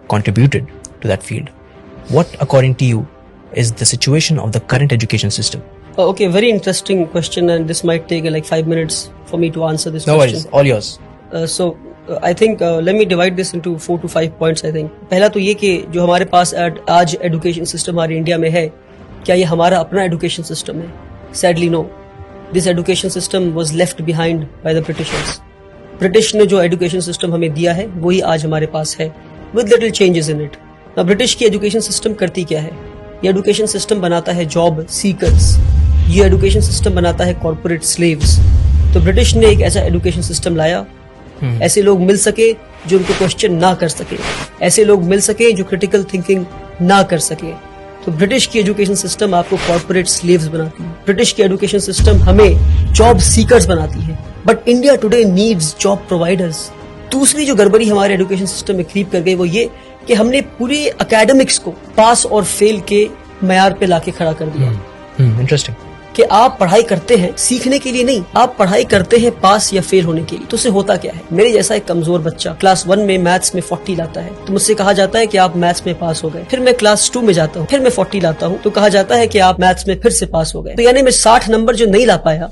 contributed to that field. What, according to you, is the situation of the current education system? Okay, very interesting question, and this might take like 5 minutes for me to answer this question. No worries, all yours. I think let me divide this into 4 to 5 points. I think पहला तो ये कि जो हमारे पास आज education system हमारे India में है, क्या ये हमारा अपना एजुकेशन सिस्टम है? Sadly no. This education system was left behind by the Britishers. British ने जो एजुकेशन सिस्टम हमें दिया है वही आज हमारे पास है, with little changes in it. अब ब्रिटिश की एजुकेशन सिस्टम करती क्या है? ये एजुकेशन सिस्टम बनाता है जॉब सीकर्स, ये एजुकेशन सिस्टम बनाता है कॉर्पोरेट स्लेव्स. तो ब्रिटिश ने एक ऐसा एजुकेशन सिस्टम लाया, ऐसे लोग मिल सके जो उनको क्वेश्चन ना कर सके, ऐसे लोग मिल सके जो क्रिटिकल थिंकिंग ना कर सके. तो ब्रिटिश की एजुकेशन सिस्टम आपको कॉर्पोरेट स्लेव्स बनाती है, ब्रिटिश की एजुकेशन सिस्टम हमें जॉब सीकर्स बनाती है. But India today needs job providers. दूसरी जो गड़बड़ी हमारे एजुकेशन सिस्टम में क्रीप कर गई वो ये कि हमने पूरे एकेडमिक्स को पास और फेल के मयार पे लाके खड़ा कर दिया. इंटरेस्टिंग. कि आप पढ़ाई करते हैं सीखने के लिए नहीं, आप पढ़ाई करते हैं पास या फेल होने के लिए. तो उससे होता क्या है? मेरे जैसा एक कमजोर बच्चा क्लास 1 में मैथ्स में 40 लाता है तो मुझसे कहा जाता है कि आप मैथ्स में पास हो गए. फिर मैं क्लास 2 में जाता हूँ, फिर मैं 40 लाता हूँ तो कहा जाता है कि आप मैथ्स में फिर से पास हो गए. तो यानी मैं 60 नंबर जो नहीं ला पाया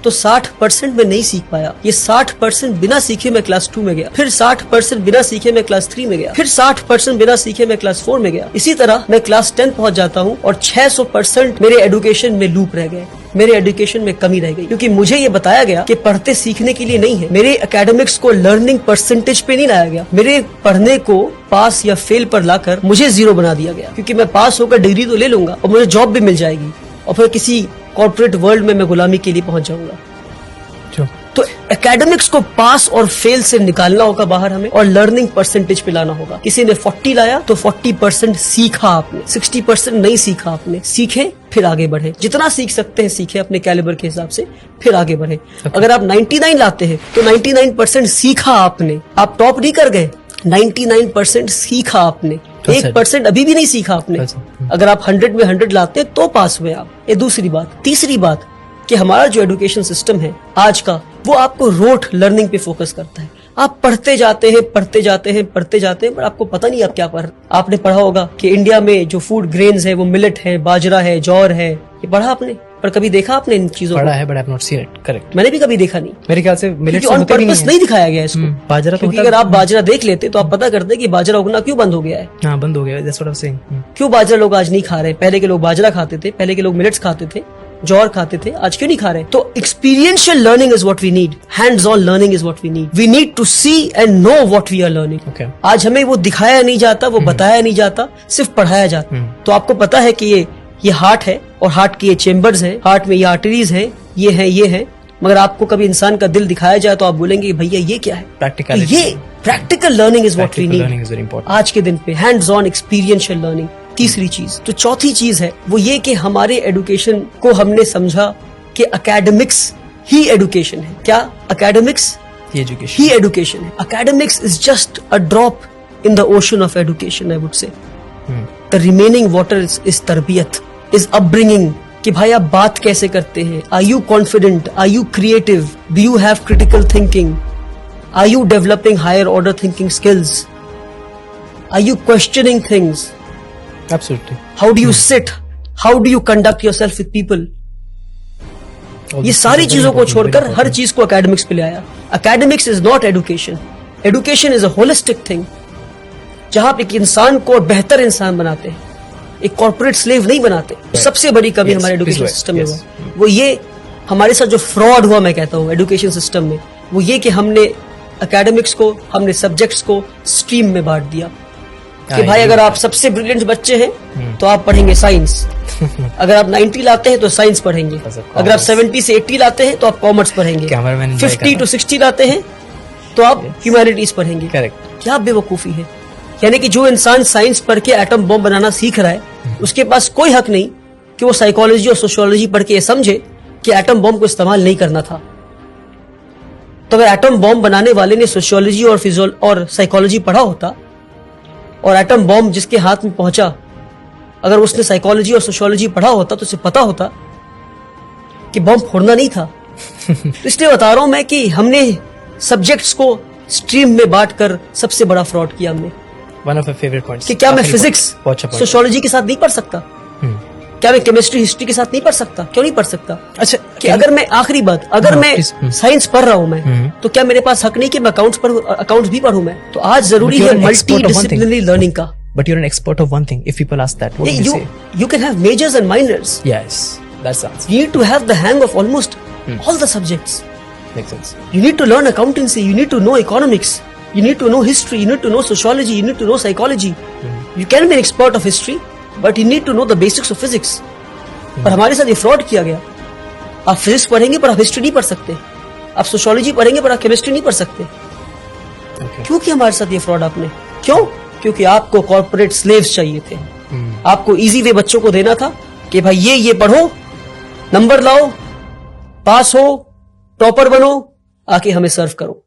तो 60% में नहीं सीख पाया. ये 60% बिना सीखे मैं क्लास 2 में गया, फिर 60% बिना सीखे मैं क्लास 3 में गया, फिर 60% बिना सीखे मैं क्लास 4 में गया. इसी तरह मैं क्लास 10 पहुंच जाता हूँ और 600% मेरे एजुकेशन में लूप रह गए, मेरे एजुकेशन में कमी रह गई. क्योंकि मुझे ये बताया गया कि पढ़ते सीखने के लिए नहीं है. मेरे एकेडमिक्स को लर्निंग परसेंटेज पे नहीं लाया गया, मेरे पढ़ने को पास या फेल पर लाकर मुझे 0 बना दिया गया. क्योंकि मैं पास होकर डिग्री तो ले लूंगा और मुझे जॉब भी मिल जाएगी और फिर किसी कॉर्पोरेट वर्ल्ड में मैं गुलामी के लिए पहुंच जाऊंगा. तो एकेडमिक्स को पास और फेल से निकालना होगा बाहर हमें और लर्निंग परसेंटेज पे लाना होगा. किसी ने 40 लाया तो 40% सीखा आपने, 60% नहीं सीखा आपने. सीखे फिर आगे बढ़े, जितना सीख सकते हैं सीखे अपने कैलिबर के हिसाब से, फिर आगे बढ़े. अगर आप 99 लाते हैं तो 99% सीखा आपने, आप टॉप नहीं कर गए. 99% सीखा आपने, 1% अभी भी नहीं सीखा आपने. अगर आप 100 में 100 लाते तो पास हुए आप. ये दूसरी बात. तीसरी बात कि हमारा जो एजुकेशन सिस्टम है आज का वो आपको रोट लर्निंग पे फोकस करता है. आप पढ़ते जाते हैं पढ़ते जाते हैं पढ़ते जाते हैं पर आपको पता नहीं आप क्या पढ़. आपने पढ़ा होगा कि इंडिया में जो फूड ग्रेन्स है वो मिलेट है, बाजरा है, जौर है. ये पढ़ा आपने, पर कभी देखा आपने इन चीजों को? पढ़ा है, but I have not seen it. Correct. मैंने भी कभी देखा नहीं. मेरे ख्याल से मिलेट ऑन पर्पस नहीं दिखाया गया इसको. बाजरा क्योंकि अगर आप बाजरा देख लेते तो आप पता करते कि बाजरा उगना क्यों बंद हो गया है. हाँ, बंद हो गया. That's what I'm saying. क्यों बाजरा लोग आज नहीं खा रहे? पहले के लोग बाजरा खाते थे, पहले के लोग मिलेट्स खाते थे, जौर खाते थे, आज क्यों नहीं खा रहे? तो experiential learning is what we need, hands on learning is what we need. We need to see and know what we are learning. आज हमें वो दिखाया नहीं जाता, वो बताया नहीं जाता, सिर्फ पढ़ाया जाता. तो आपको पता है कि ये हार्ट है और हार्ट की ये चेम्बर्स हैं, हार्ट में ये आर्टरीज हैं, ये है. मगर आपको कभी इंसान का दिल दिखाया जाए तो आप बोलेंगे भैया ये क्या है? प्रैक्टिकल. ये practical learning is what we need आज के दिन पे. Hands on experiential learning. तीसरी चीज. तो चौथी चीज है वो ये कि हमारे एजुकेशन को हमने समझा कि एकेडमिक्स ही एजुकेशन है. क्या? एकेडमिक्स ही एजुकेशन है. Academics is just a drop in the ocean of education. I would say the remaining water is तरबियत, इज अपब्रिंगिंग. कि भाई आप बात कैसे करते हैं? Are you confident? Are you creative? Do you have critical thinking? Are you developing higher order thinking skills? Are you questioning things? Absolutely. How do you sit? How do you conduct yourself with people? ये सारी चीजों को छोड़कर हर चीज को academics पे ले आया. Academics is not education. Education is a holistic thing जहां पे एक इंसान को बेहतर इंसान बनाते हैं, एक कॉर्पोरेट स्लेव नहीं बनाते. सबसे बड़ी कमी हमारे एजुकेशन सिस्टम में हुआ वो ये, हमारे साथ जो फ्रॉड हुआ मैं कहता हूँ एजुकेशन सिस्टम में, वो ये कि हमने एकेडमिक्स को, हमने सब्जेक्ट्स को स्ट्रीम में बांट दिया. कि भाई अगर आप सबसे ब्रिलियंट बच्चे हैं तो आप पढ़ेंगे साइंस. अगर आप 90 लाते हैं तो साइंस पढ़ेंगे. अगर आप 70 से 80 लाते हैं तो आप कॉमर्स पढ़ेंगे. 50 to 60 लाते हैं तो आप ह्यूमैनिटीज पढ़ेंगे. क्या बेवकूफी है? यानी कि जो इंसान साइंस पढ़ के एटम बॉम्ब बनाना सीख रहा है उसके पास कोई हक नहीं कि वो साइकोलॉजी और सोशियोलॉजी पढ़ के ये समझे कि एटम बॉम्ब को इस्तेमाल नहीं करना था. तो अगर एटम बॉम्ब बनाने वाले ने सोशियोलॉजी और साइकोलॉजी पढ़ा होता और एटम बॉम्ब जिसके हाथ में पहुंचा, अगर उसने साइकोलॉजी और सोशियोलॉजी पढ़ा होता तो उसे पता होता कि बॉम्ब फोड़ना नहीं था. तो इसलिए बता रहा हूं मैं कि हमने सब्जेक्ट्स को स्ट्रीम में बांटकर सबसे बड़ा फ्रॉड किया हमने. One of my favorite points. कि क्या मैं आखिरी फिजिक्स बहुत अच्छा point. सोशियोलॉजी के साथ नहीं पढ़ सकता? क्या मैं केमिस्ट्री हिस्ट्री के साथ नहीं पढ़ सकता? क्यों नहीं पढ़ सकता? अच्छा, कि अगर मैं आखिरी बात, अगर हाँ, मैं please, साइंस पढ़ रहा हूं मैं, तो क्या मेरे पास हक नहीं कि मैं अकाउंट्स भी पढ़ूं मैं? तो आज जरूरी But है you're an expert multi of one thing. Disciplinary learning का. But you're an expert of one thing. If people ask that, what would you say? You can have majors and minors. Yes, that's the answer. You need to have the hang of almost all the subjects. Makes sense. You need to learn accountancy. You need to know economics. You need to know history. You need to know sociology. You need to know psychology. You can be an expert of history, but you need to know the basics of physics. पर हमारे साथ ये fraud किया गया. आप physics पढ़ेंगे पर आप हिस्ट्री नहीं पढ़ सकते. आप सोशियोलॉजी पढ़ेंगे पर आप केमिस्ट्री नहीं पढ़ सकते. Okay. क्यों किया हमारे साथ ये फ्रॉड आपने? क्यों? क्योंकि आपको कॉर्पोरेट स्लेव्स चाहिए थे. आपको इजी वे बच्चों को देना था कि भाई ये पढ़ो, नंबर लाओ, पास हो, टॉपर बनो, आके हमें सर्व करो.